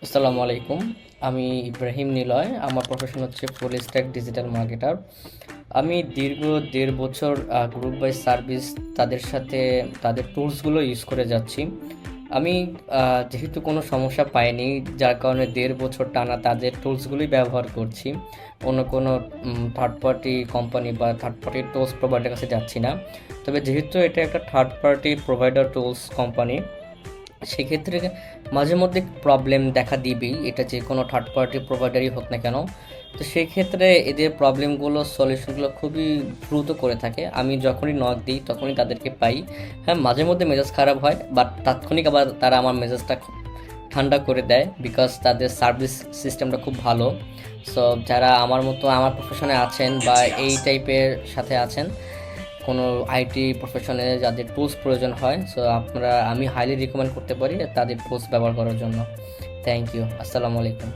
আসসালামু আলাইকুম। আমি ইব্রাহিম নিলয়। আমার প্রফেশন হচ্ছে ফুল স্ট্যাক ডিজিটাল মার্কেটার। আমি দীর্ঘ ১.৫ বছর গ্রুপ বাই সার্ভিস তাদের সাথে তাদের টুলসগুলো ইউজ করে যাচ্ছি। আমি যেহেতু কোনো সমস্যা পাইনি, যার কারণে ১.৫ বছর টানা তাদের টুলসগুলোই ব্যবহার করছি। অন্য কোনো থার্ড পার্টি কোম্পানি বা থার্ড পার্টি টুলস প্রোভাইডারের কাছে যাচ্ছি না। তবে যেহেতু এটা একটা third party provider tools company, সেক্ষেত্রে মাঝে মধ্যে প্রবলেম দেখা দিবেই, এটা যে কোনো থার্ড পার্টি প্রোভাইডারই হোক না কেন। তো সেই ক্ষেত্রে এদের প্রবলেমগুলো সলিউশনগুলো খুবই দ্রুত করে থাকে। আমি যখনই নক দিই তখনই তাদেরকে পাই। হ্যাঁ, মাঝে মধ্যে মেজাজ খারাপ হয়, বাট তাৎক্ষণিক আবার তারা আমার মেজাজটা খুব ঠান্ডা করে দেয়, বিকজ তাদের সার্ভিস সিস্টেমটা খুব ভালো। সো যারা আমার মতো আমার প্রফেশনে আছেন বা এই টাইপের সাথে আছেন, কোনো আইটি প্রফেশনে যাদের টুলস প্রয়োজন হয়, সো আমি হাইলি রিকমেন্ড করতে পারি তাদের টুলস ব্যবহার করার জন্য। Thank you. আসসালামু আলাইকুম।